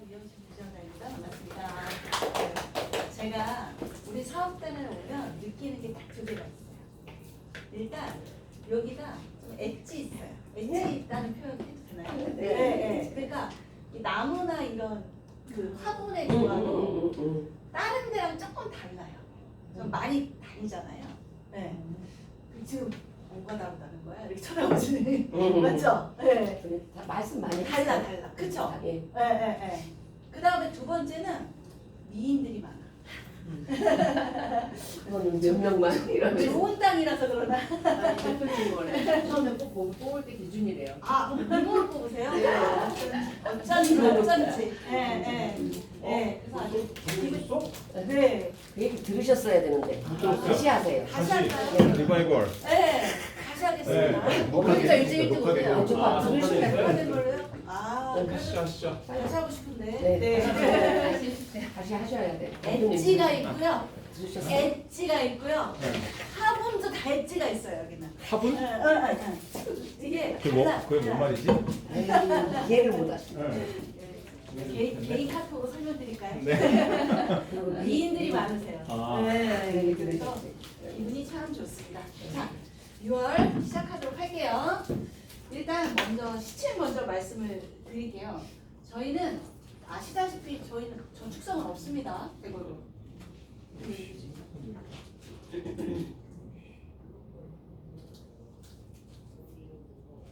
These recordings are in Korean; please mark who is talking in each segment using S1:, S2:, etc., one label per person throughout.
S1: 이현식 부장입니다. 반갑습니다. 제가 우리 사업단에 오면 느끼는 게 딱 두 개가 있어요. 일단 여기가 좀 엣지 있어요. 엣지 있다는 표현 해도 되나요? 네. 그러니까 이 나무나 이런 그 화분의 조화도 다른 데랑 조금 달라요. 좀 많이 다르잖아요. 네. 지금 뭐가 다르다는 거야? 이렇게 쳐다보시네. 맞죠? 네.
S2: 다 말씀 많이
S1: 달라.
S2: 했어요.
S1: 그쵸?
S2: 예.
S1: 그 다음에 두 번째는 미인들이 많아.
S2: 그거는 몇 명만 이러면
S1: 좋은 땅이라서 그러나.
S3: 아니 대표님 원래 처음에 꼭 뽑을 때 기준이래요.
S1: 아, 미모를 뽑으세요?
S3: 네.
S1: 어쩐지. 그래서 아주 네.
S2: 그 얘기 들으셨어야 되는데 다시 하세요.
S1: 다시 할까요?
S4: 리바이벌.
S1: 네. 다시 하겠습니다.
S3: 그러니까 일찍
S4: 녹화돼요.
S3: 오세요.
S2: 아,
S1: 들으시면
S4: 녹화돼요.
S1: 녹화된 걸로요? 아,
S4: 하시죠, 하시죠.
S1: 다시 하고 싶은데.
S2: 네. 다시 하셔야 돼요.
S1: 엣지가 있고요.
S2: 들으셨어요?
S1: 엣지가 있고요. 화분도 다 엣지가 있어요, 여기는.
S4: 화분?
S1: 이게
S4: 그게
S1: 달라.
S4: 뭔 말이지?
S2: 아유, 이해를 못 하시네.
S1: 개인 카톡으로 설명드릴까요?
S2: 그리고
S1: 미인들이 많으세요.
S4: 아.
S2: 그 얘기
S1: 그래서
S2: 들으셨어요.
S1: 기분이 참 좋습니다. 자, 6월 시작하도록 할게요. 일단 먼저 시책 먼저 말씀을 드릴게요. 저희는 아시다시피 저희는 저축성은 없습니다. 이거로.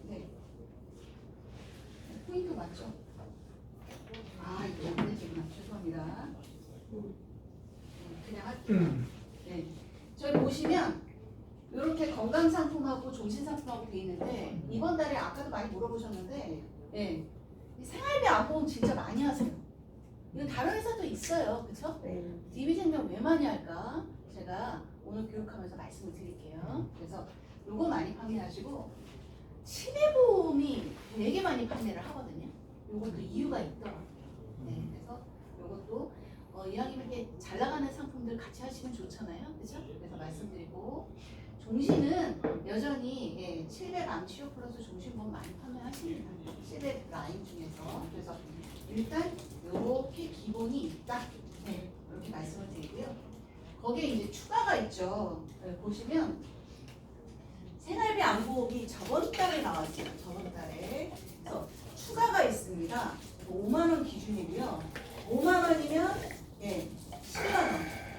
S1: 네. 포인트 맞죠? 아, 이거 없네지구나. 죄송합니다. 그냥 할게요. 네. 저희 보시면 이렇게 건강상품하고 종신상품하고 돼 있는데 이번 달에 아까도 많이 물어보셨는데 예. 이 생활비 안보험 진짜 많이 하세요. 이건 다른 회사도 있어요. 그쵸? DB생명 왜 많이 할까? 제가 오늘 교육하면서 말씀을 드릴게요. 그래서 요거 많이 판매하시고 치매보험이 되게 많이 판매를 하거든요. 요것도 이유가 있더라고요. 네, 그래서 요것도 이왕이면 이렇게 잘 나가는 상품들 같이 하시면 좋잖아요. 그죠? 그래서 말씀드리고 종신은 여전히 700암 치료 플러스 종신보험 많이 판매하십니다. 700 라인 중에서. 그래서 일단 요렇게 기본이 있다. 네, 이렇게 말씀을 드리고요. 거기에 이제 추가가 있죠. 네, 보시면 생활비 안보험이 저번 달에 나왔어요. 저번 달에. 그래서 추가가 있습니다. 5만 원 기준이고요. 5만 원이면 10만 원.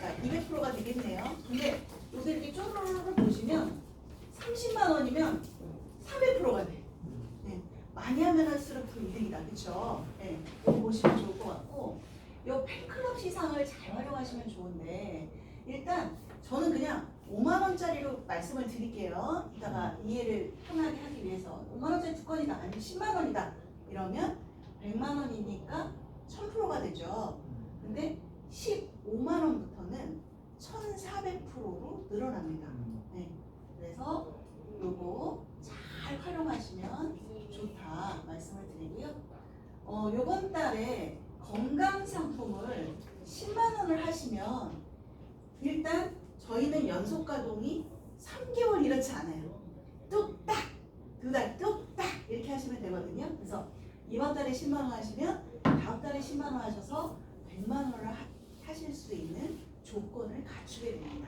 S1: 자, 200%가 되겠네요. 근데 요새 이렇게 쪼르르 보시면 30만 원이면 300%가 돼. 네. 많이 하면 할수록 더 이득이다. 그쵸? 네. 이거 보시면 좋을 것 같고 요 팬클럽 시상을 잘 활용하시면 좋은데 일단 저는 그냥 5만 원짜리로 말씀을 드릴게요. 이따가 이해를 편하게 하기 위해서 5만 원짜리 두 건이다. 아니면 10만 원이다. 이러면 100만 원이니까 1000%가 되죠. 근데 15만 원부터는 1400%로 늘어납니다. 네. 그래서 요거 잘 활용하시면 좋다 말씀을 드리고요. 요번 달에 건강 상품을 10만 원을 하시면 일단 저희는 연속 가동이 3개월 이렇지 않아요. 뚝딱 두 달 뚝딱 이렇게 하시면 되거든요. 그래서 이번 달에 10만 원 하시면 다음 달에 10만 원 하셔서 100만 원을 하실 수 있는 조건을 갖추게 됩니다.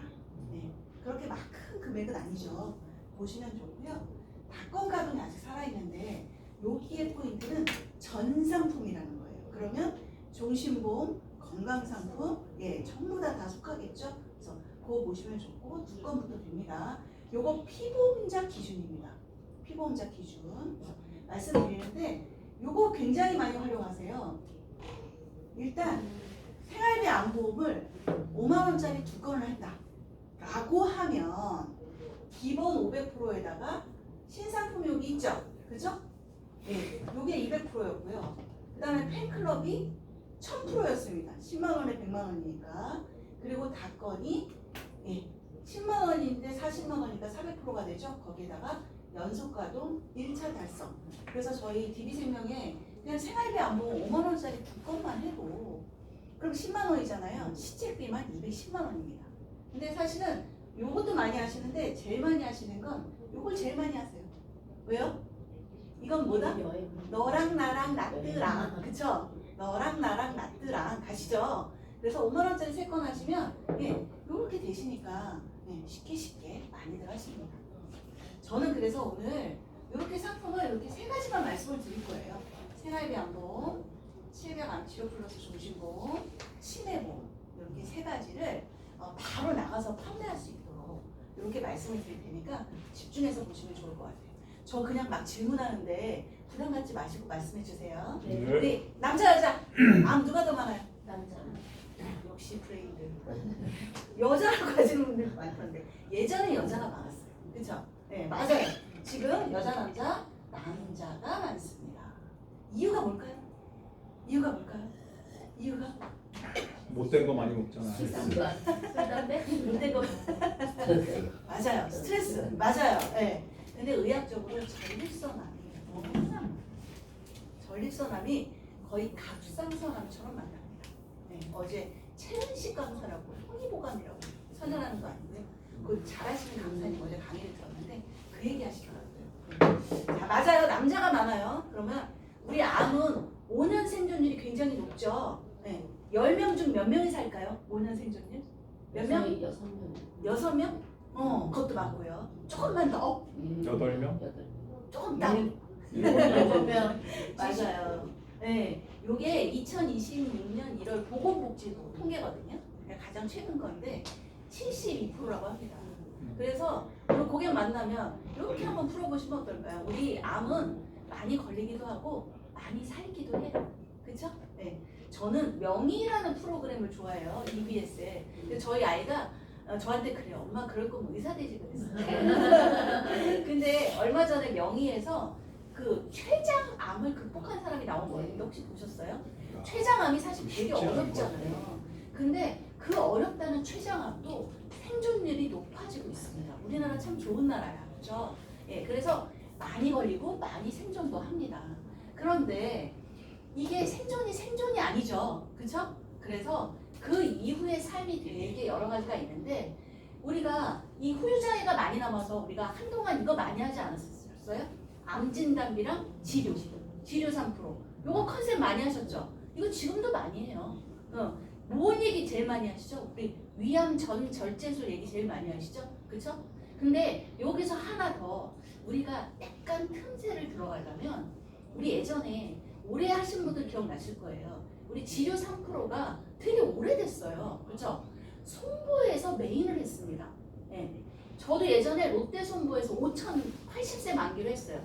S1: 네. 그렇게 막 큰 금액은 아니죠. 보시면 좋고요. 다건 가동이 아직 살아있는데 여기에 포인트는 전 상품이라는 거예요. 그러면 종신보험, 건강상품, 전부 다 속하겠죠. 그래서 그거 보시면 좋고 두 건부터 됩니다. 요거 피보험자 기준입니다. 피보험자 기준 말씀드리는데 요거 굉장히 많이 활용하세요. 일단 생활비 안보험을 5만 원짜리 두 건을 한다 라고 하면 기본 500%에다가 신상품 여기 있죠? 그죠? 네, 요게 200%였고요. 그 다음에 팬클럽이 1000%였습니다. 10만 원에 100만 원이니까. 그리고 다건이 10만 원인데 40만 원이니까 400%가 되죠? 거기에다가 연속가동 1차 달성. 그래서 저희 DB생명에 그냥 생활비 안보험 5만 원짜리 두 건만 해도 그럼 10만 원이잖아요. 시책비만 210만 원입니다. 근데 사실은 요것도 많이 하시는데 제일 많이 하시는 건 요걸 제일 많이 하세요. 왜요? 이건 뭐다? 너랑 나랑 나뜨랑 그쵸? 너랑 나랑 나트랑 가시죠. 그래서 5만 원짜리 3건 하시면 예, 이렇게 되시니까 예, 쉽게 많이들 하십니다. 저는 그래서 오늘 이렇게 상품을 이렇게 3가지만 말씀을 드릴 거예요. 생활비 안보험, 치매암 암치료 플러스 종신보험, 치매보험 이렇게 3가지를 바로 나가서 판매할 수 있도록 이렇게 말씀을 드릴 테니까 집중해서 보시면 좋을 것 같아요. 저 그냥 막 질문하는데 부담 갖지 마시고 말씀해 주세요.
S3: 네.
S1: 우리 남자 여자 암 누가 더 많아요?
S3: 남자.
S1: 역시 브레인들. 여자라고 하시는 분들 많던데 예전에 여자가 많았어요. 그렇죠? 네 맞아요. 지금 여자 남자가 많습니다. 이유가 뭘까요? 이유가
S4: 못된 거 많이 먹잖아.
S3: 술 담배?
S1: 못된 거 맞아요. 스트레스 맞아요. 네. 근데 의학적으로 전립선암이 거의 갑상선암처럼 만납니다. 네. 어제 최은식 강사라고 성의보감이라고 선전하는 거 아니고요. 그 잘하시는 강사님 어제 강의를 들었는데 그 얘기 하시더라고요. 자, 맞아요. 남자가 많아요. 그러면 우리 암은 5년 생존율이 굉장히 높죠. 네. 10명 중 몇 명이 살까요? 5년 생존율? 몇 명? 6명? 그것도 맞고요. 조금만 더.
S4: 8명?
S1: 조금 딱.
S3: 7명.
S1: 맞아요. 네. 요게 2026년 1월 보건복지부 통계거든요. 가장 최근 건데 72%라고 합니다. 그래서 오늘 고객 만나면 이렇게 한번 풀어보시면 어떨까요? 우리 암은 많이 걸리기도 하고 많이 살기도 해요. 그쵸? 네. 저는 명의라는 프로그램을 좋아해요. EBS에. 근데 저희 아이가 저한테 그래요. 엄마 그럴 거면 의사 되지 그랬어요. 근데 얼마 전에 명의에서 그 췌장암을 극복한 사람이 나온 거예요. 혹시 보셨어요? 췌장암이 사실 되게 어렵잖아요. 근데 그 어렵다는 췌장암도 생존율이 높아지고 있습니다. 우리나라 참 좋은 나라야. 그렇죠? 예, 그래서 많이 걸리고 많이 생존도 합니다. 그런데 이게 생존이 아니죠. 그렇죠? 그래서 그 이후의 삶이 되게 여러 가지가 있는데 우리가 이 후유장애가 많이 남아서 우리가 한동안 이거 많이 하지 않았었어요? 암진단비랑 치료 3%. 요거 컨셉 많이 하셨죠? 이거 지금도 많이 해요. 뭔 얘기 제일 많이 하시죠? 우리 위암 전 절제술 얘기 제일 많이 하시죠? 그쵸? 근데 여기서 하나 더 우리가 약간 틈새를 들어가려면 우리 예전에 오래 하신 분들 기억나실 거예요. 우리 치료 3%가 되게 오래됐어요. 그쵸? 손보에서 메인을 했습니다. 네. 저도 예전에 롯데 손보에서 5,080세 만기로 했어요.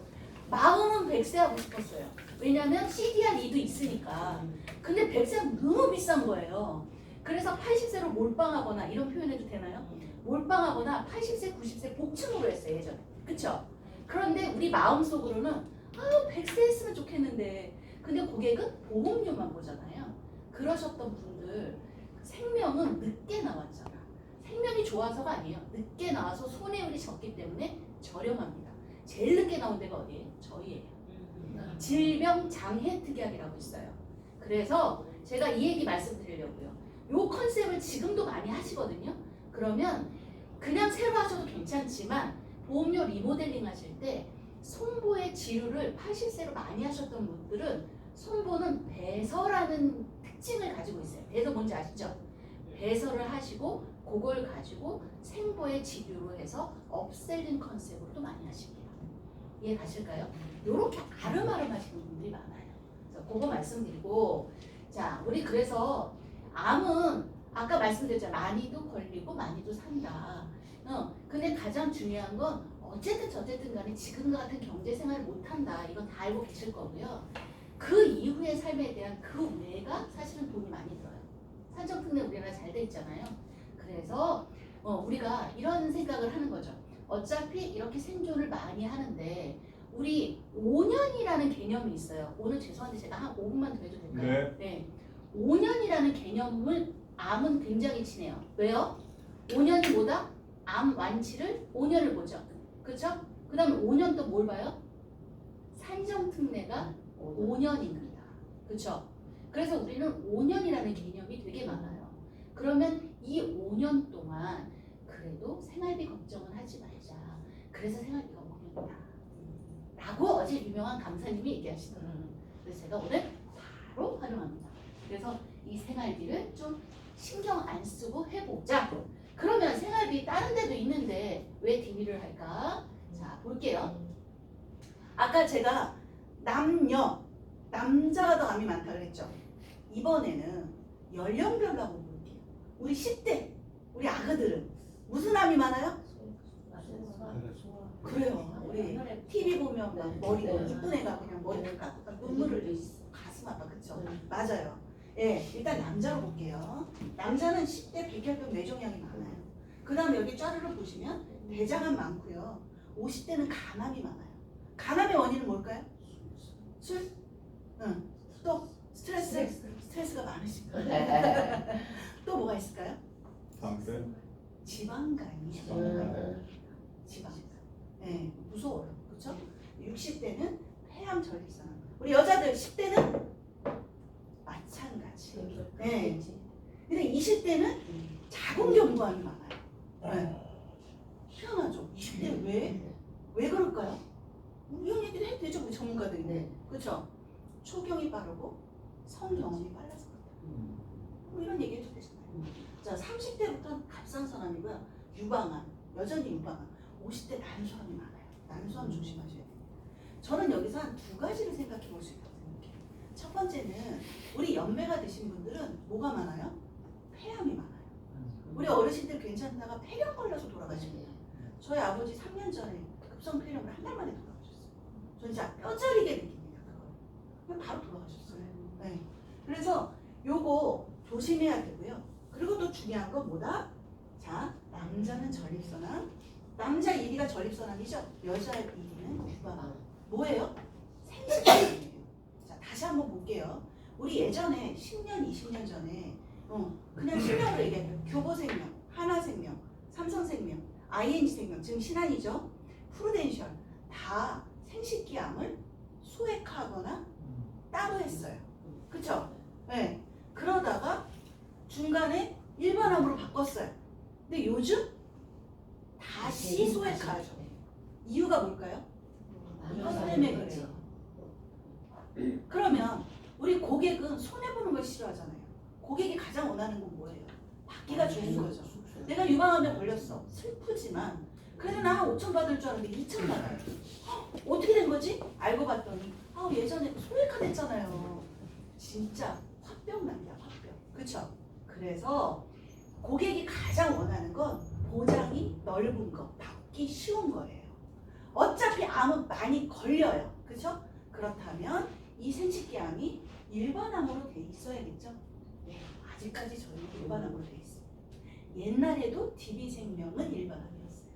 S1: 마음은 100세 하고 싶었어요. 왜냐면 CDR2도 있으니까. 근데 100세는 너무 비싼 거예요. 그래서 80세로 몰빵하거나 이런 표현해도 되나요? 몰빵하거나 80세, 90세 복층으로 했어요 예전에. 그쵸? 그런데 우리 마음속으로는 아유 100세 했으면 좋겠는데 근데 고객은 보험료만 보잖아요. 그러셨던 분들 생명은 늦게 나왔잖아. 생명이 좋아서가 아니에요. 늦게 나와서 손해율이 적기 때문에 저렴합니다. 제일 늦게 나온 데가 어디예요? 저희예요. 질병장애특약이라고 있어요. 그래서 제가 이 얘기 말씀드리려고요. 요 컨셉을 지금도 많이 하시거든요. 그러면 그냥 새로 하셔도 괜찮지만 보험료 리모델링 하실 때 손보의 치료를 80세로 많이 하셨던 분들은 손보는 배설하는 특징을 가지고 있어요. 배설 뭔지 아시죠? 배설을 하시고 그걸 가지고 생보의 치료로 해서 업셀링 컨셉으로도 많이 하십니다. 이해 가실까요? 요렇게 아름아름 하시는 분들이 많아요. 그래서 그거 말씀드리고 자 우리 그래서 암은 아까 말씀드렸잖아요. 많이도 걸리고 많이도 산다. 근데 가장 중요한 건 어쨌든 간에 지금과 같은 경제 생활을 못한다. 이건 다 알고 계실 거고요. 그 이후의 삶에 대한 그 외가 사실은 돈이 많이 들어요. 산정특례 우리나라 잘 돼 있잖아요. 그래서 우리가 이런 생각을 하는 거죠. 어차피 이렇게 생존을 많이 하는데 우리 5년이라는 개념이 있어요. 오늘 죄송한데 제가 한 5분만 더 해도 될까요? 네. 5년이라는 개념을 암은 굉장히 친해요. 왜요? 5년이 뭐다? 암 완치를 5년을 보죠. 그렇죠? 그 다음에 5년 또 뭘 봐요? 산정특례가 5년입니다. 그렇죠? 그래서 우리는 5년이라는 개념이 되게 많아요. 그러면 이 5년 동안 그래도 생활비 걱정은 하지 말자. 그래서 생활비가 5년이다. 라고 어제 유명한 강사님이 얘기하시더라고요. 그래서 제가 오늘 바로 활용합니다. 그래서 이 생활비를 좀 신경 안 쓰고 해보자. 그러면 생활비 다른 데도 있는데 왜 DB를 할까? 자, 볼게요. 아까 제가 남자가 더 암이 많다 그랬죠. 이번에는 연령별로 한번 볼게요. 우리 10대, 우리 아가들은 무슨 암이 많아요? 그래요. 우리 TV 보면 막 머리 이쁜 애가 그냥 머리 깎고 눈물을 가슴 아파. 그쵸? 맞아요. 예, 일단 남자로 볼게요. 남자는 10대 백혈병 뇌종양이 많아요. 그 다음 여기 쫘르르 보시면 대장암 많고요. 50대는 간암이 많아요. 간암의 원인은 뭘까요? 술? 응. 또 스트레스가 많으시고. 또 뭐가 있을까요?
S4: 담배.
S1: 지방간이요. 지방간. 네, 무서워요. 그렇죠? 60대는 폐암 전립선. 우리 여자들 10대는 마찬가지. 네. 근데 20대는 자궁경부암이 많아요. 네. 희한하죠? 20대 왜 그럴까요? 이런 얘기도 해도 되죠, 우리 전문가들이. 그렇죠? 초경이 빠르고 성경험이 빨라서 그렇다. 뭐 이런 얘기 해도 되잖아요. 자, 30대부터는 갑상선암이고요. 유방암, 여전히 유방암. 50대 난소암이 많아요. 난소암 조심하셔야 돼요. 저는 여기서 한 두 가지를 생각해 볼 수 있다고 생각해요. 첫 번째는 우리 연배가 드신 분들은 뭐가 많아요? 폐암이 많아요. 우리 어르신들 괜찮다가 폐렴 걸려서 돌아가십니다. 저희 아버지 3년 전에 급성 폐렴을 한 달 만에 돌아가셨어요. 저 진짜 뼈저리게 느낍니다. 그걸 바로 돌아가셨어요. 네. 그래서 요거 조심해야 되고요. 그리고 또 중요한 건 뭐다? 자, 남자는 전립선암, 남자 1위가 전립선암이죠. 여자 1위는 유방암. 뭐예요? 생식기암이에요. 자, 다시 한번 볼게요. 우리 예전에 10년, 20년 전에 그냥 실명으로 얘기해요. 교보생명, 하나생명, 삼성생명, ING생명, 지금 신한이죠. 프루덴셜 다 생식기암을 소액하거나 따로 했어요. 그쵸? 네. 그러다가 중간에 일반암으로 바꿨어요. 근데 요즘 다시 소액하죠. 이유가 뭘까요? 이것 때문에 그래요. 그러면 우리 고객은 손해보는 걸 싫어하잖아요. 고객이 가장 원하는 건 뭐예요? 받기가 좋은 거죠. 내가 유방암에 걸렸어. 슬프지만 그래도 나 5천 받을 줄 알았는데 2천 받아요. 어떻게 된 거지? 알고 봤더니 예전에 소액화 됐잖아요. 진짜 화병 납니다. 화병. 그쵸? 그래서 고객이 가장 원하는 건 보장이 넓은 거, 받기 쉬운 거예요. 어차피 암은 많이 걸려요. 그쵸? 그렇다면 이 생식기암이 일반암으로 돼 있어야겠죠? 네, 아직까지 저희는 일반암으로 돼 있어요. 옛날에도 DB생명은 일반암이었어요.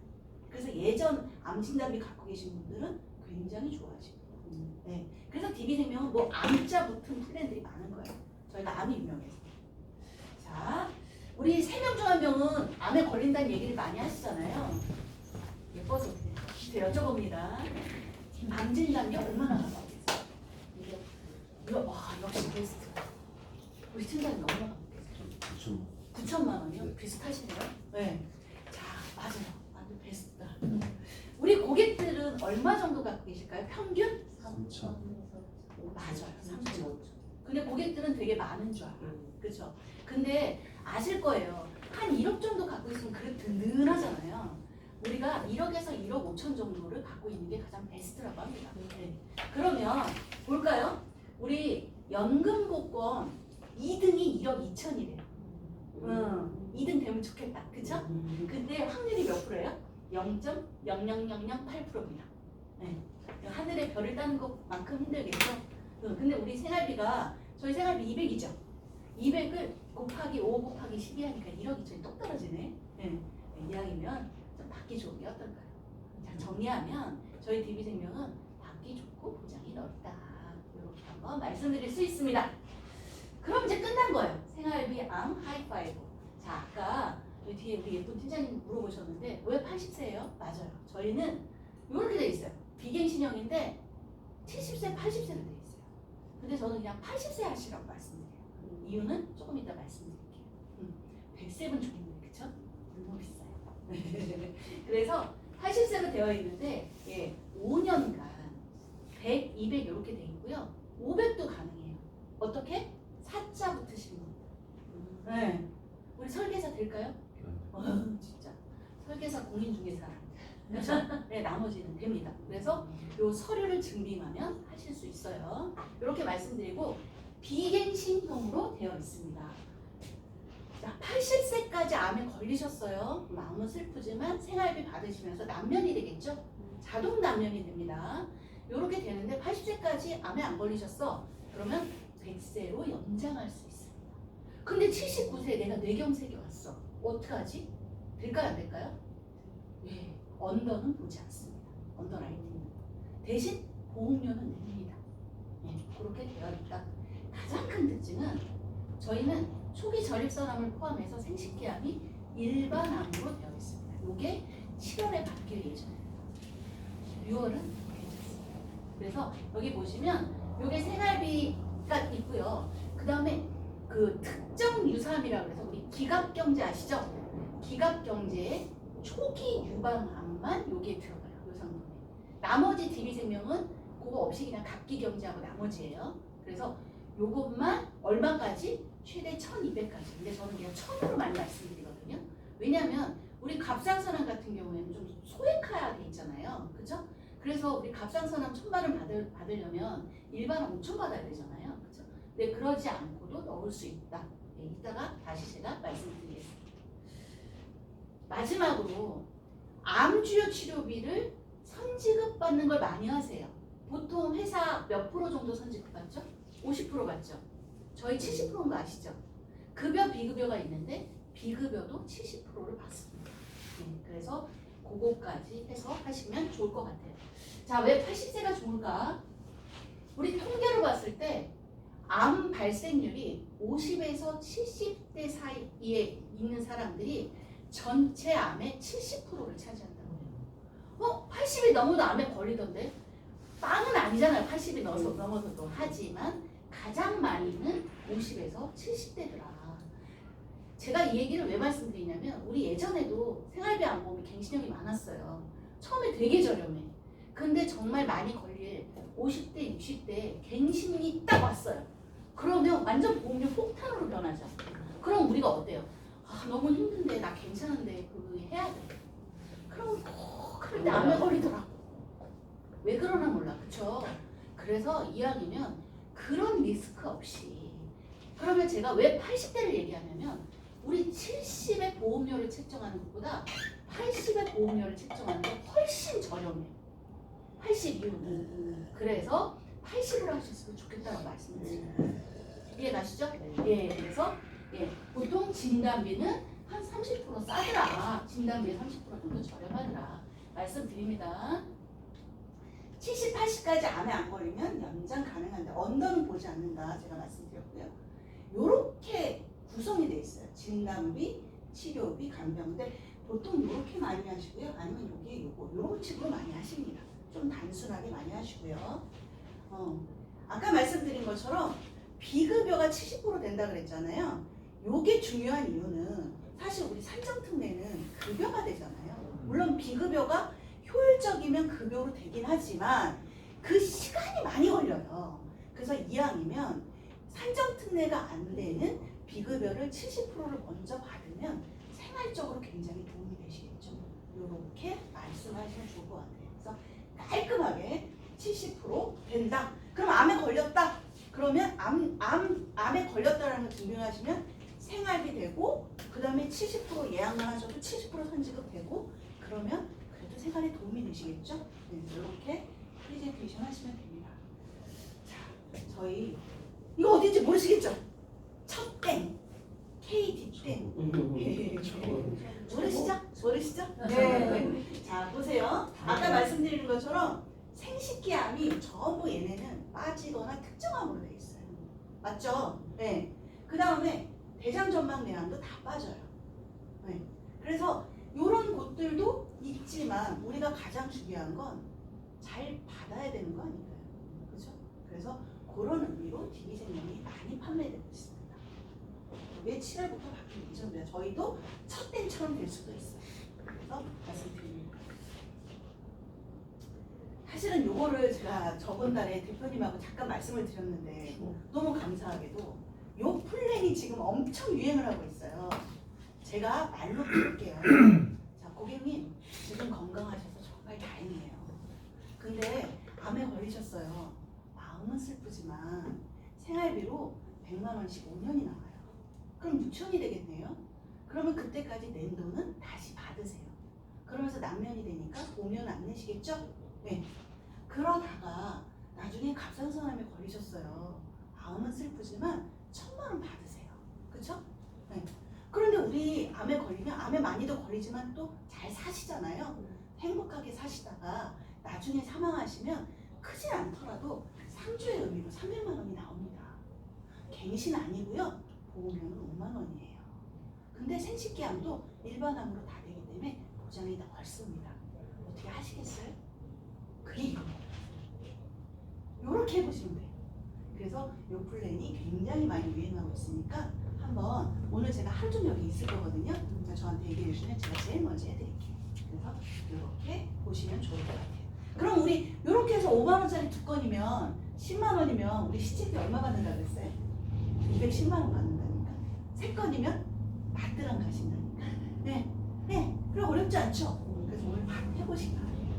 S1: 그래서 예전 암진단비 갖고 계신 분들은 굉장히 좋아하시고 네, 그래서 DB생명은 뭐 암자 붙은 플랜들이 많은 거예요. 저희가 암이 유명해서. 자, 우리 3명 중 1명은 암에 걸린다는 얘기를 많이 하시잖아요. 예뻐서 제가 여쭤봅니다. 암진단비 얼마나 갖고 계세요? 이거 와, 역시 베스트. 우리 팀장님 얼마나 갖고 계세요? 9천만 원이요? 비슷하시네요. 네. 자, 맞아요. 완전 베스트다. 우리 고객들은 얼마 정도 갖고 계실까요? 평균?
S4: 3천.
S1: 맞아요. 3천. 근데 고객들은 되게 많은 줄 알아요. 그렇죠? 근데 아실 거예요. 한 1억 정도 갖고 있으면 그래도 든든하잖아요. 우리가 1억에서 1억 5천 정도를 갖고 있는 게 가장 베스트라고 합니다. 네. 그러면 볼까요? 우리 연금복권 2등이 1억 2천이래요. 2등 되면 좋겠다. 그쵸? 근데 확률이 몇 프로예요? 0.00008%입니다. 네. 하늘에 별을 따는 것만큼 힘들겠죠? 근데 우리 생활비가 저희 생활비 200이죠? 200을 곱하기 5 곱하기 12 하니까 1억 2천이 똑 떨어지네. 네. 이왕이면 좀 받기 좋은 게 어떨까요? 자, 정리하면 저희 DB생명은 받기 좋고 보장이 넓다. 이렇게 한번 말씀드릴 수 있습니다. 그럼 이제 끝난 거예요. 생활비 암 하이파이브. 자, 아까 여기 뒤에 우리 예쁜 팀장님 물어보셨는데 왜 80세예요? 맞아요. 저희는 이렇게 돼 있어요. 비갱신형인데 70세, 80세로 돼 있어요. 근데 저는 그냥 80세 하시라고 말씀드려요. 이유는 조금 이따 말씀드릴게요. 100세는 좋은데, 그쵸? 너무 비싸요. 그래서 80세로 되어 있는데 5년간 100, 200 이렇게 돼 있고요. 500도 가능해요. 어떻게? 사자 붙으시는 겁니다. 네. 우리 설계사 될까요? 진짜 설계사 공인중개사. 그래서 네, 나머지는 됩니다. 그래서 요 서류를 증빙하면 하실 수 있어요. 이렇게 말씀드리고 비갱신형으로 되어 있습니다. 자, 80세까지 암에 걸리셨어요. 마음은 슬프지만 생활비 받으시면서 남면이 되겠죠? 자동 남면이 됩니다. 이렇게 되는데 80세까지 암에 안 걸리셨어. 그러면 100세로 연장할 수 있습니다. 근데 79세에 내가 뇌경색이 왔어. 어떡하지? 될까요? 안 될까요? 네. 언더는 보지 않습니다. 언더라이팅은. 대신 보험료는 냅니다. 네. 그렇게 되어 있다. 가장 큰 특징은 저희는 초기 전립선암을 포함해서 생식기암이 일반 암으로 되어 있습니다. 이게 7월에 바뀔 예정입니다. 6월은 괜찮습니다. 그래서 여기 보시면 이게 생활비가 있고요. 그 다음에 그 특정 유사암이라고 해서 우리 기갑경제 아시죠? 기갑경제의 초기 유방암만 여기에 들어가요. 이 상품에. 나머지 DB생명은 그거 없이 그냥 갑기경제하고 나머지예요. 그래서 요것만 얼마까지? 최대 1200까지. 근데 저는 그냥 1000으로 많이 말씀드리거든요. 왜냐하면 우리 갑상선암 같은 경우에는 좀 소액화돼 있잖아요. 그죠? 그래서 우리 갑상선암 1000만원 받으려면 일반은 5000 받아야 되잖아요. 그죠? 근데 그러지 않고도 넣을 수 있다. 네, 이따가 다시 제가 말씀드리겠습니다. 마지막으로 암주요 치료비를 선지급 받는 걸 많이 하세요. 보통 회사 몇 프로 정도 선지급 받죠? 50% 받죠. 저희 70%인 거 아시죠? 급여, 비급여가 있는데 비급여도 70%를 받습니다. 네, 그래서 그거까지 해서 하시면 좋을 것 같아요. 자, 왜 80세가 좋을까? 우리 통계로 봤을 때 암 발생률이 50에서 70대 사이에 있는 사람들이 전체 암의 70%를 차지한다고 해요. 80이 넘어도 암에 걸리던데? 빵은 아니잖아요. 80이 넘어서도. 하지만 가장 많이는 50에서 70대더라. 제가 이 얘기를 왜 말씀드리냐면 우리 예전에도 생활비 암보험이 갱신형이 많았어요. 처음에 되게 저렴해. 근데 정말 많이 걸릴 50대, 60대 갱신이 딱 왔어요. 그러면 완전 보험료 폭탄으로 변하죠. 그럼 우리가 어때요? 아, 너무 힘든데 나 괜찮은데 그거 해야 돼. 그럼 꼭 그럴 때 암에 걸리더라고. 왜 그러나 몰라. 그쵸? 그래서 이왕이면 그런 리스크 없이 그러면 제가 왜 80대를 얘기하냐면 우리 70의 보험료를 책정하는 것보다 80의 보험료를 책정하는 게 훨씬 저렴해요. 80 이후는. 그래서 80으로 하셨으면 좋겠다고 말씀드립니다. 이해가시죠? 예, 그래서 예, 보통 진단비는 한 30% 싸더라. 진단비에 30% 정도 저렴하더라. 말씀드립니다. 70, 80까지 암에 안 걸리면 연장 가능한데 언더는 보지 않는다. 제가 말씀드렸고요. 요렇게 구성이 돼 있어요. 진단비, 치료비, 간병인데 보통 요렇게 많이 하시고요. 아니면 요게 요거 요런 식으로 많이 하십니다. 좀 단순하게 많이 하시고요. 아까 말씀드린 것처럼 비급여가 70% 된다 그랬잖아요. 요게 중요한 이유는 사실 우리 산정특례는 급여가 되잖아요. 물론 비급여가 효율적이면 급여로 되긴 하지만 그 시간이 많이 걸려요. 그래서 이왕이면 산정특례가 안 되는 비급여를 70%를 먼저 받으면 생활적으로 굉장히 도움이 되시겠죠. 이렇게 말씀하시면 좋을 것 같아요. 그래서 깔끔하게 70% 된다. 그럼 암에 걸렸다. 그러면 암에 걸렸다라는 걸 증명하시면 생활비 되고 그 다음에 70% 예약만 하셔도 70% 선지급 되고 그러면 그래도 생활에 도움이 되시겠죠? 네, 이렇게 프레젠테이션 하시면 됩니다. 자, 저희 이거 어딘지 모르시겠죠? 첫땡 KD땡 모르시죠? 모르시죠? 네. 자, 보세요. 아까 말씀드리는 것처럼 생식기암이 전부 얘네는 빠지거나 특정암으로 되어 있어요. 맞죠? 네. 그 다음에 대장전망내암도 다 빠져요. 네. 그래서 이런 곳들도 있지만 우리가 가장 중요한 건 잘 받아야 되는 거 아닌가요? 그죠? 그래서 그런 의미로 DB생명이 많이 판매되고 있습니다. 왜 7월부터 바뀌는 예정입니다. 저희도 첫 땡처럼 될 수도 있어요. 그래서 말씀드립니다. 사실은 요거를 제가 저번 달에 대표님하고 잠깐 말씀을 드렸는데 너무 감사하게도 요 플랜이 지금 엄청 유행을 하고 있어요. 제가 말로 드릴게요. 자, 고객님 지금 건강하셔서 정말 다행이에요. 근데 암에 걸리셨어요. 마음은 슬프지만 생활비로 100만 원씩 5년이 나와요. 그럼 6천이 되겠네요. 그러면 그때까지 낸 돈은 다시 받으세요. 그러면서 남면이 되니까 5년 안 내시겠죠? 네. 그러다가 나중에 갑상선암에 걸리셨어요. 마음은 슬프지만 1,000만 원 받으세요. 그쵸? 네. 그런데 우리 암에 걸리면 암에 많이도 걸리지만 또 잘 사시잖아요. 행복하게 사시다가 나중에 사망하시면 크지 않더라도 상주의 의미로 300만 원이 나옵니다. 갱신 아니고요. 보험료는 5만 원이에요. 근데 생식기암도 일반암으로 다 되기 때문에 보장이 더 덜습니다. 어떻게 하시겠어요? 그게 이겁니다. 요렇게 해보시면 돼요. 그래서 요 플랜이 굉장히 많이 유행하고 있으니까 한번 오늘 제가 하루 종 여기 있을 거거든요. 그러니까 저한테 얘기해 주시면 제가 제일 먼저 해드릴게요. 그래서 이렇게 보시면 좋을 것 같아요. 그럼 우리 이렇게 해서 5만 원짜리 두 건이면 10만 원이면 우리 시집비 얼마 받는다 그랬어요? 210만 원 받는다니까. 세 건이면 받들랑 가신다니까. 네, 네. 그럼 어렵지 않죠? 그래서 오늘 해보시기 바랍니다.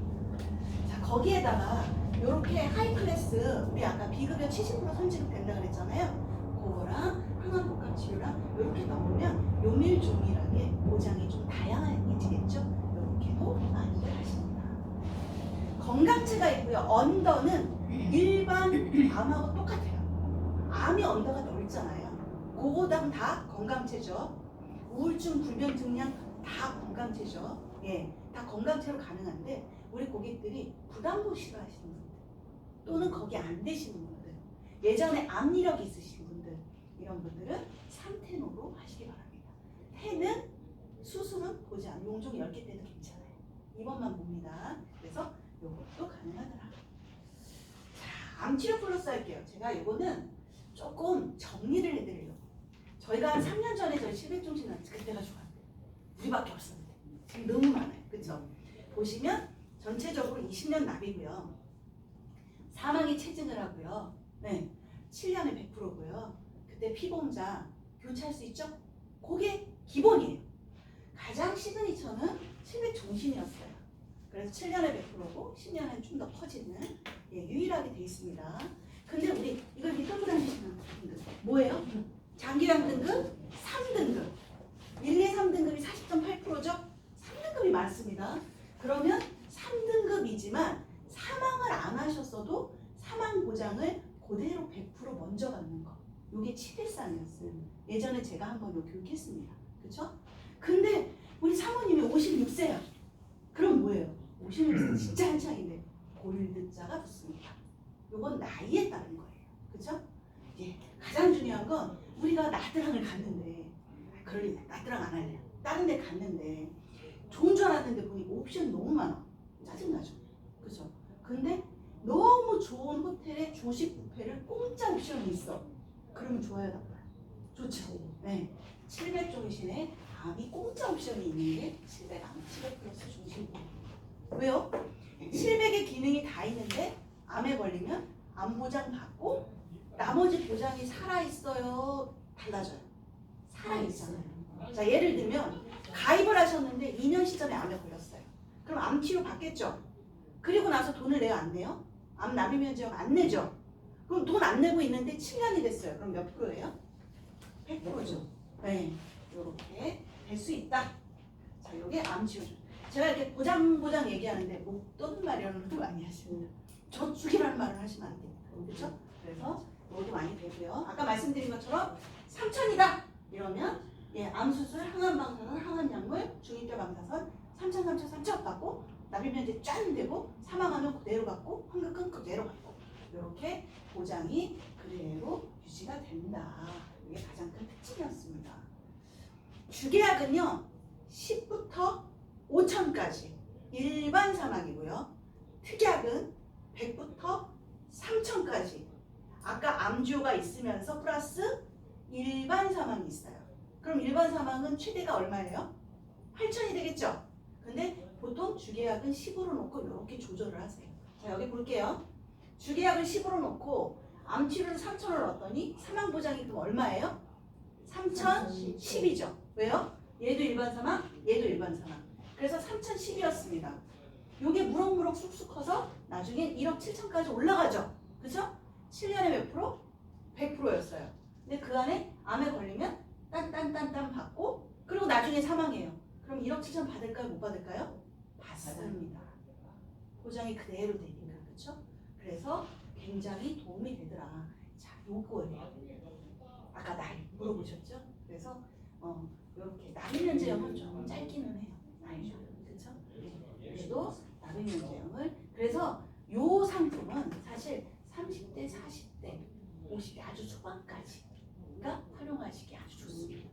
S1: 자, 거기에다가 이렇게 하이 클래스 우리 아까 비급여 70% 선지급 된다 그랬잖아요. 그거랑 항암 복합 치료랑 이렇게 넣으면 요밀조밀하게 보장이 좀 다양해지겠죠. 이렇게도 많이들 하십니다. 건강체가 있고요. 언더는 일반 암하고 똑같아요. 암이 언더가 넓잖아요. 그거당 다 건강체죠. 우울증, 불면 증량 다 건강체죠. 예, 다 건강체로 가능한데 우리 고객들이 부담도 싫어하시는 분들 또는 거기 안 되시는 분들 예전에 암 이력이 있으신 분들 이런 분들은 3텐으로 하시기 바랍니다. 텐은 수술은 보지 않아요. 용종 10개 때도 괜찮아요. 이번만 봅니다. 그래서 이것도 가능하더라고요. 자, 암치료 플러스 할게요. 제가 이거는 조금 정리를 해드리려고. 저희가 한 3년 전에 저희 700종신 났지. 그때가 좋았어요. 우리밖에 없었는데 지금 너무 많아요. 그쵸? 보시면 전체적으로 20년 납이고요. 사망이 체증을 하고요. 네, 7년에 100%고요. 그때 피보험자 교체할 수 있죠? 그게 기본이에요. 가장 시그니처는 700종신이었어요. 그래서 7년에 100%고 10년은 좀 더 커지는 유일하게 돼 있습니다. 근데 우리 이걸 믿고 다니시는 분들 뭐예요? 장기량 등급 3등급 1, 2, 3등급이 40.8%죠? 3등급이 많습니다. 그러면 3등급이지만 사망을 안 하셨어도 사망 보장을 그대로 100% 먼저 받는 거. 이게 713이었어요. 예전에 제가 한번 요 교육했습니다. 그쵸? 근데 우리 사모님이 56세야. 그럼 뭐예요? 56세 진짜 한창인데 골드자가 붙습니다. 요건 나이에 따른 거예요. 그쵸? 예, 가장 중요한 건 우리가 나트랑을 갔는데 그럴 리 나트랑 안 할래요. 다른 데 갔는데 좋은 줄 알았는데 보니 옵션이 너무 많아. 짜증나죠? 그죠? 근데 너무 좋은 호텔에 조식 뷔페를 공짜 옵션이 있어. 그러면 좋아요, 나빠요? 좋죠. 네. 700종신에 암이 공짜 옵션이 있는 게 700암, 700 플러스 종신보험. 왜요? 700의 기능이 다 있는데 암에 걸리면 암 보장 받고 나머지 보장이 살아있어요? 달라져요. 살아있잖아요. 자, 예를 들면 가입을 하셨는데 2년 시점에 암에 걸렸어요. 그럼 암 치료 받겠죠? 그리고 나서 돈을 내요, 안 내요? 암 납입면 지역 안 내죠? 그럼 돈 안 내고 있는데 7년이 됐어요. 그럼 몇 프로예요? 100%죠. 네, 이렇게 될 수 있다. 자, 요게 암 치료. 제가 이렇게 보장 얘기하는데 목돈 마련을 많이 하십니다. 저축이라는 말을 하시면 안 돼요. 그렇죠? 그래서 이것도 많이 되고요. 아까 말씀드린 것처럼 3천이다 이러면 암수술, 항암방사선, 항암약물, 중입뼈 방사선 3천 받고 납입면제 짠 되고 사망하면 그대로 받고 환급금 그대로 받고 이렇게 보장이 그대로 유지가 된다. 이게 가장 큰 특징이었습니다. 주계약은요 10부터 5천까지 일반 사망이고요. 특약은 100부터 3천까지 아까 암주가 있으면서 플러스 일반 사망이 있어요. 그럼 일반 사망은 최대가 얼마예요? 8천이 되겠죠? 근데 보통 주계약은 10으로 놓고 이렇게 조절을 하세요. 자 여기 볼게요. 주계약을 10으로 놓고 암치료를 3,000을 넣었더니 사망보장이 그럼 얼마예요? 3,010이죠. 왜요? 얘도 일반 사망, 얘도 일반 사망. 그래서 3,010이었습니다. 요게 무럭무럭 쑥쑥 커서 나중엔 1억 7천까지 올라가죠. 그죠? 7년에 몇 프로? 100%였어요. 근데 그 안에 암에 걸리면 딴딴딴딴 받고 그리고 나중에 사망해요. 그럼 1억 7천 받을까요? 못 받을까요? 받습니다. 보장이 그대로 되니까. 그렇죠? 그래서 굉장히 도움이 되더라. 자, 요거예요. 아까 나이 물어보셨죠? 그래서 이렇게 납입면제형은 좀 짧기는 해요. 나이가. 그렇죠? 그래도 납입면제형을 그래서 요 상품은 사실 30대, 40대, 50대 아주 초반까지가 활용하시기 아주 좋습니다.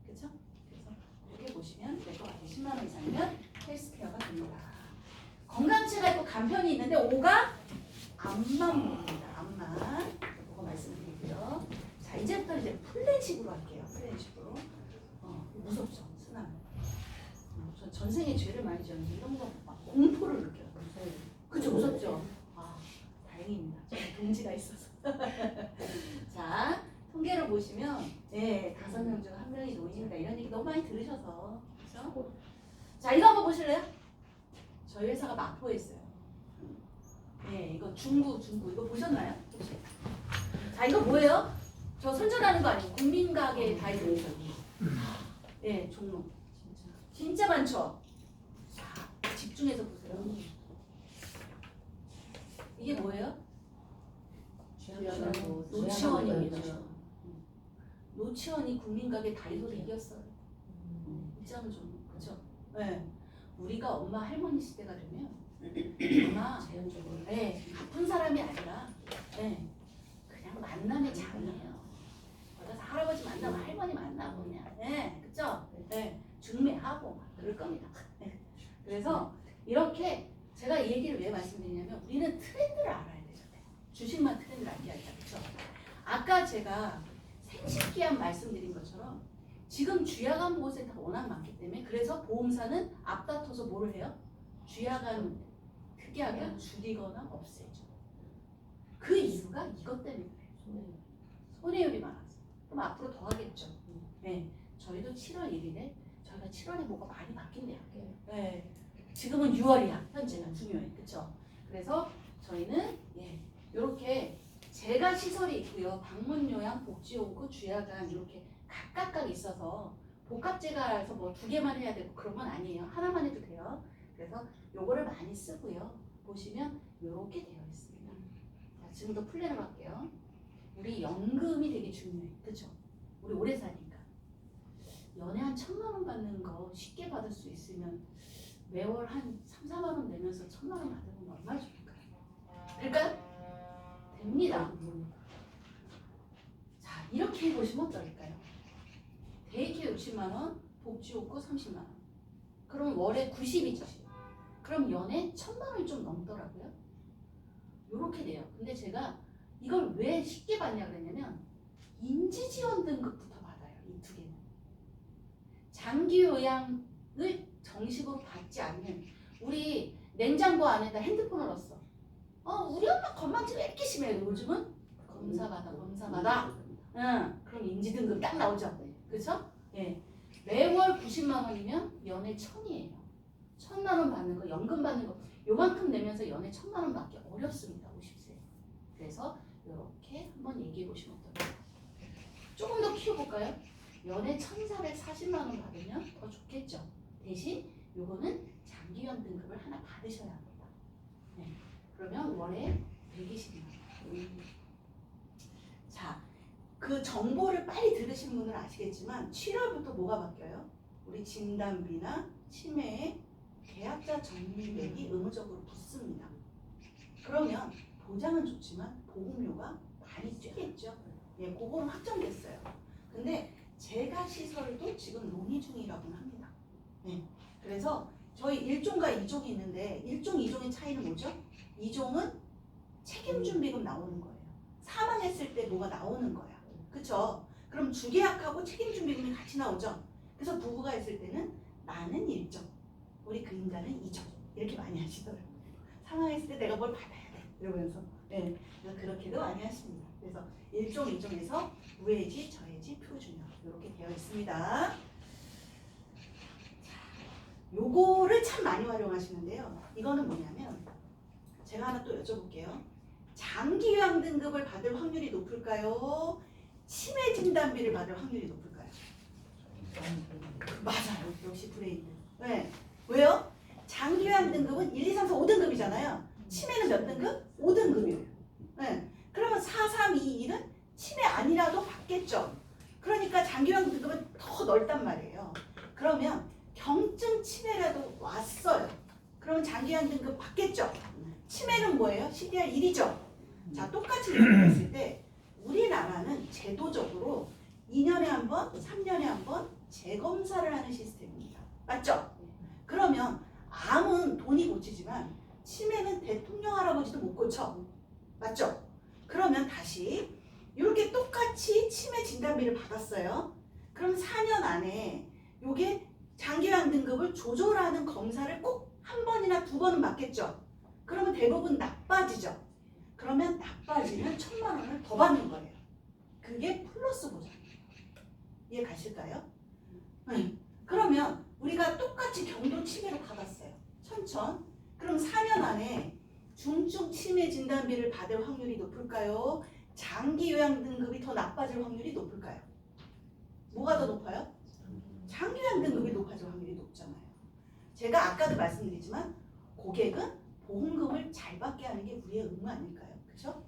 S1: 그렇죠? 그래서 이렇게 보시면 될 것 같아요. 10만 원 이상이면 헬스케어가 됩니다. 건강체가 있고 간편이 있는데 5가 암만 봅니다. 암만. 그거 말씀을 드릴게요. 자, 이제부터 이제 플랜식으로 할게요. 플랜식으로. 무섭죠, 순환. 전 전생에 죄를 많이 지었는데 이런 거 막 공포를 느껴요. 그죠, 무섭죠? 아, 다행입니다. 저는 동지가 있어서. 자, 통계를 보시면, 네, 5명 중 1명이 노인이다. 이런 얘기 너무 많이 들으셔서. 그죠? 자, 이거 한번 보실래요? 저희 회사가 마포에 있어요. 네, 이거 중구. 이거 보셨나요? 혹시? 자, 이거 뭐예요? 저 선전하는 거 아니고 국민가게 다이소에서. 네, 종로. 진짜 많죠? 자, 집중해서 보세요. 이게 뭐예요? 노치원입니다. 노치원이 국민가게 다이소를 이겼어요. 입장을 좀, 그죠? 네. 우리가 엄마 할머니 시대가 되면 아마
S2: 자연적으로.
S1: 네, 아픈 사람이 아니라 네, 그냥 만남의 장이에요. 그래서 할아버지 만나고 할머니 만나고 그냥 네, 그죠? 네, 중매하고 막 그럴 겁니다. 네. 그래서 이렇게 제가 이 얘기를 왜 말씀드리냐면 우리는 트렌드를 알아야 되잖아요. 주식만 트렌드를 알게 하자. 그렇죠? 아까 제가 생식기한 말씀드린 것처럼 지금 쥐약암 보호센터가 워낙 많기 때문에 그래서 보험사는 앞다퉈서 뭐를 해요? 쥐약암 특약을 줄이거나 없애죠. 그 이유가 이것 때문에 그래요. 손해율이 많아서. 그럼 앞으로 더 하겠죠. 네, 저희도 7월 1일에 저희가 7월에 뭐가 많이 바뀐대요. 네, 지금은 6월이야. 현재는 중요해. 그렇죠? 그래서 저희는 이렇게 제가 시설이 있고요. 방문 요양, 복지용구, 쥐약암 이렇게 각각 있어서 복합제가라서 뭐 2개만 해야 되고 그런 건 아니에요. 하나만 해도 돼요. 그래서 요거를 많이 쓰고요. 보시면 요렇게 되어 있습니다. 자, 지금부터 플랜을 할게요. 우리 연금이 되게 중요해. 그쵸? 우리 오래 사니까. 연애 한 1,000만 원 받는 거 쉽게 받을 수 있으면 매월 한 3, 4만 원 내면서 1,000만 원 받으면 얼마나 좋을까요? 될까요? 됩니다. 자, 이렇게 해보시면 어떨까요? 데이케어 60만 원, 복지용구 30만 원. 그럼 월에 90이죠. 그럼 연애 1,000만 원이 좀 넘더라고요. 요렇게 돼요. 근데 제가 이걸 왜 쉽게 받냐 그랬냐면 인지지원 등급부터 받아요. 이 2개는. 장기 요양을 정식으로 받지 않는 우리 냉장고 안에다 핸드폰을 넣었어. 우리 엄마 건망증 왜 이렇게 심해요? 요즘은 검사받아. 응, 그럼 인지등급 딱 나오죠. 그렇죠? 예. 매월 90만 원이면 연애 1,000이에요. 1,000만 원 받는 거, 연금 받는 거 요만큼 내면서 연애 1,000만 원 받기 어렵습니다. 50세. 그래서 이렇게 한번 얘기해 보시면 어떨까요? 조금 더 키워볼까요? 연애 1,440만 원 받으면 더 좋겠죠. 대신 요거는 장기연 등급을 하나 받으셔야 합니다. 네. 그러면 월에 120만 원. 자, 그 정보를 빨리 들으신 분은 아시겠지만 7월부터 뭐가 바뀌어요? 우리 진단비나 치매에 계약자 정리액이 의무적으로 붙습니다. 그러면 보장은 좋지만 보험료가 많이 뛰겠죠. 예, 그거는 확정됐어요. 근데 제가 시설도 지금 논의 중이라고는 합니다. 네. 그래서 저희 1종과 2종이 있는데 1종, 2종의 차이는 뭐죠? 2종은 책임준비금 나오는 거예요. 사망했을 때 뭐가 나오는 거야. 그쵸? 그럼 주계약하고 책임준비금이 같이 나오죠? 그래서 부부가 있을 때는 나는 1종, 우리 그림자는 2종 이렇게 많이 하시더라고요. 상황했을 때 내가 뭘 받아야 돼 이러면서 예, 그렇게도 많이 하십니다. 그래서 1종, 2종에서 우회지, 저해지, 표준형 이렇게 되어 있습니다. 요거를 참 많이 활용하시는데요. 이거는 뭐냐면 제가 하나 또 여쭤볼게요. 장기 요양 등급을 받을 확률이 높을까요? 치매 진단비를 받을 확률이 높을까요? 맞아요. 역시 브레인. 네. 왜요? 장기 요양 등급은 1, 2, 3, 4, 5등급이잖아요. 치매는 몇 등급? 5등급이에요. 네. 그러면 4, 3, 2, 1은 치매 아니라도 받겠죠. 그러니까 장기 요양 등급은 더 넓단 말이에요. 그러면 경증 치매라도 왔어요. 그러면 장기 요양 등급 받겠죠. 치매는 뭐예요? CDR 1이죠. 자, 똑같이 얘기했을 때 우리나라는 제도적으로 2년에 한 번, 3년에 한 번 재검사를 하는 시스템입니다. 맞죠? 그러면 암은 돈이 고치지만 치매는 대통령 할아버지도 못 고쳐. 맞죠? 그러면 다시 이렇게 똑같이 치매 진단비를 받았어요. 그럼 4년 안에 요게 장기요양 등급을 조절하는 검사를 꼭 한 번이나 두 번은 받겠죠. 그러면 대부분 나빠지죠. 그러면 나빠지면 1,000만 원을 더 받는 거예요. 그게 플러스 보장이에요. 이해 가실까요? 그러면 우리가 똑같이 경도 치매로 받았어요. 1,000. 그럼 4년 안에 중증 치매 진단비를 받을 확률이 높을까요? 장기 요양 등급이 더 나빠질 확률이 높을까요? 뭐가 더 높아요? 장기 요양 등급이 높아질 확률이 높잖아요. 제가 아까도 말씀드리지만 고객은 보험금을 잘 받게 하는 게 우리의 의무 아닐까요? 그죠?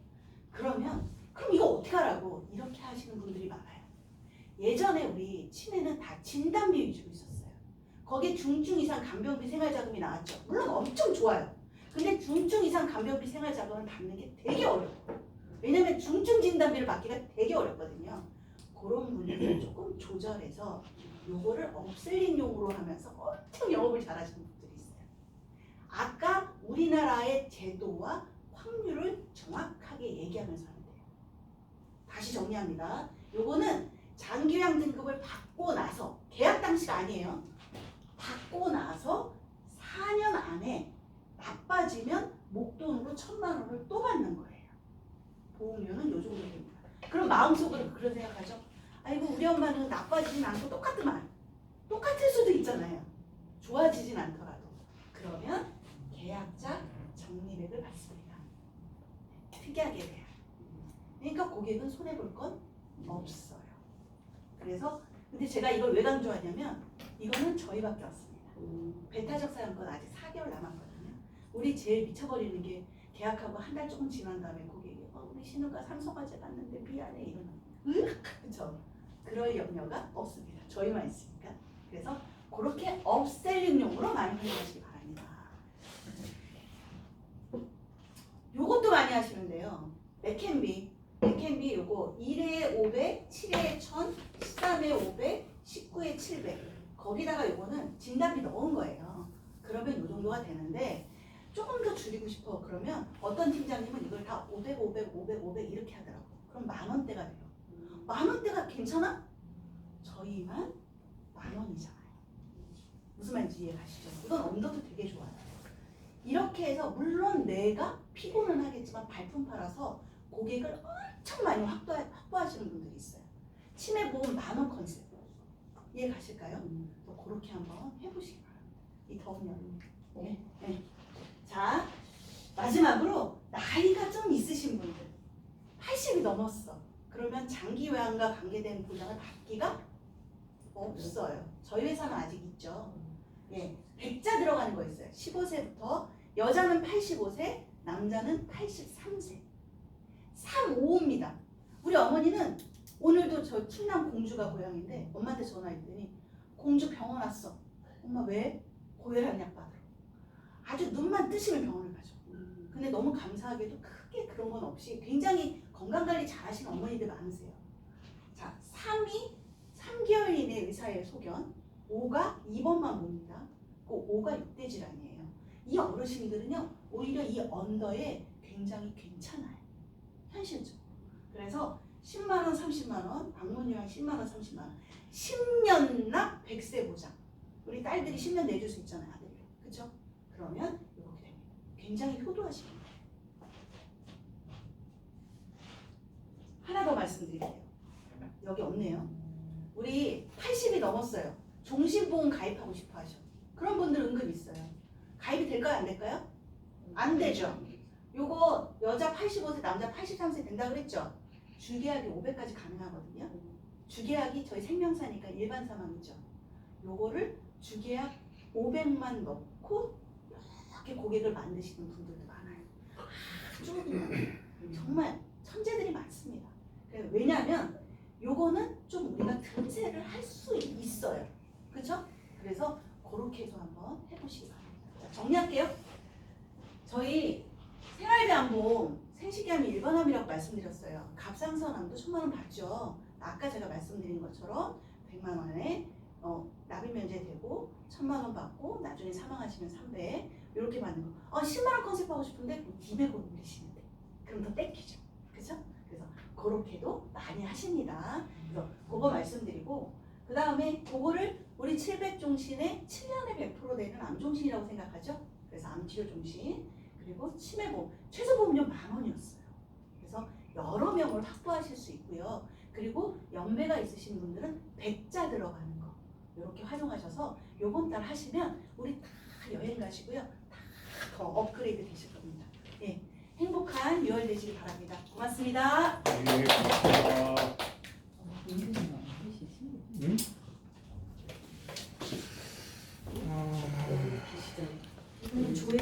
S1: 그럼 이거 어떻게 하라고 이렇게 하시는 분들이 많아요. 예전에 우리 치매는 다 진단비 위주로 있었어요. 거기에 중증 이상 간병비 생활자금이 나왔죠. 물론 엄청 좋아요. 근데 중증 이상 간병비 생활자금을 받는 게 되게 어려워요. 왜냐면 중증 진단비를 받기가 되게 어렵거든요. 그런 분들을 조금 조절해서 요거를 업셀링용으로 하면서 엄청 영업을 잘하시는 분들이 있어요. 아까 우리나라의 제도와 확률을 정확하게 얘기하면서 하면 돼요. 다시 정리합니다. 요거는 장기요양 등급을 받고 나서 계약 당시가 아니에요. 받고 나서 4년 안에 나빠지면 목돈으로 1,000만 원을 또 받는 거예요. 보험료는 요 정도 됩니다. 그럼 마음속으로 그런 생각하죠. 아이고 우리 엄마는 나빠지진 않고 똑같더만. 똑같을 수도 있잖아요. 좋아지진 않더라도. 그러면 계약자 적립액을 받습니다. 특이하게 돼요. 그러니까 고객은 손해볼 건 없어요. 그래서 근데 제가 이걸 왜 강조하냐면 이거는 저희밖에 없습니다. 배타적 사연권 아직 4개월 남았거든요. 우리 제일 미쳐버리는 게 계약하고 한 달 조금 지난 다음에 고객이 우리 신우가 삼성화재 갔는데 미안해 이러면 그렇죠. 그럴 염려가 없습니다. 저희만 있으니까. 그래서 그렇게 업셀링용으로 많이 활용하시기 바랍니다. 요것도 많이 하시는데요. 맥켄비 요거 1회 500, 7회 1000, 13회 500, 19회 700 거기다가 요거는 진단비 넣은 거예요. 그러면 요 정도가 되는데 조금 더 줄이고 싶어 그러면 어떤 팀장님은 이걸 다 500, 500, 500, 500 이렇게 하더라고. 그럼 10,000원대가 돼요. 10,000원대가 괜찮아? 저희만 10,000원이잖아요. 무슨 말인지 이해 가시죠? 이건 엄도도 되게 좋아요. 이렇게 해서 물론 내가 피곤은 하겠지만 발품 팔아서 고객을 엄청 많이 확보하시는 분들이 있어요. 치매 보험 10,000원 컨셉. 이해 가실까요? 그렇게 한번 해보시기 바랍니다. 이 더운 여름에. 네. 네. 자, 마지막으로 나이가 좀 있으신 분들 80이 넘었어. 그러면 장기 요양과 관계된 보장을 받기가 없어요. 저희 회사는 아직 있죠. 예, 백자 들어가는 거 있어요. 15세부터 여자는 85세, 남자는 83세. 355입니다. 우리 어머니는 오늘도 저 충남 공주가 고향인데 엄마한테 전화했더니 공주 병원 왔어. 엄마 왜? 고혈압 약 받으러. 아주 눈만 뜨시면 병원을 가죠. 근데 너무 감사하게도 크게 그런 건 없이 굉장히 건강관리 잘하시는 어머니들 많으세요. 자, 3이 3개월 이내 의사의 소견, 5가 2번만 봅니다. 그 5가 6대 질환이에요. 이 어르신들은요 오히려 이 언더에 굉장히 괜찮아요. 현실적으로. 그래서 10만원, 30만원, 방문요양 10만원, 30만원 10년 납 100세 보장. 우리 딸들이 10년 내줄 수 있잖아요. 아들이. 그쵸? 그러면 이렇게 됩니다. 굉장히 효도하십니다. 하나 더 말씀드릴게요. 여기 없네요. 우리 80이 넘었어요. 종신보험 가입하고 싶어 하셔. 그런 분들 은근 있어요. 가입이 될까요? 안 될까요? 안 되죠. 요거 여자 85세, 남자 83세 된다 그랬죠? 주계약이 500까지 가능하거든요. 주계약이 저희 생명사니까 일반 사망이죠. 요거를 주계약 500만 넣고 이렇게 고객을 만드시는 분들도 많아요. 아주 많아요. 정말 천재들이 많습니다. 왜냐하면 요거는 좀 우리가 틈새를 할 수 있어요. 그렇죠? 그래서 그렇게 해서 한번 해보시기 바랍니다. 자, 정리할게요. 저희 생활대안보험 생식기암이 일반암이라고 말씀드렸어요. 갑상선암도 1000만 원 받죠. 아까 제가 말씀드린 것처럼 100만 원에 납입 면제되고 1000만 원 받고 나중에 사망하시면 300 이렇게 받는 거. 10만 원 컨셉 하고 싶은데 200원 올리시면 돼. 그럼 더 땡기죠. 그렇죠? 그래서 그렇게도 많이 하십니다. 그래서 그거 말씀드리고 그 다음에 그거를 우리 700종신의 7년에 100% 되는 암종신이라고 생각하죠. 그래서 암치료종신 그리고 치매보험 최저보험료 10,000원이었어요. 그래서 여러 명을 확보하실 수 있고요. 그리고 연배가 있으신 분들은 100자 들어가는 거 이렇게 활용하셔서 요번 달 하시면 우리 다 여행 가시고요. 다 더 업그레이드 되실 겁니다. 예, 행복한 6월 되시기 바랍니다. 고맙습니다.
S4: 네,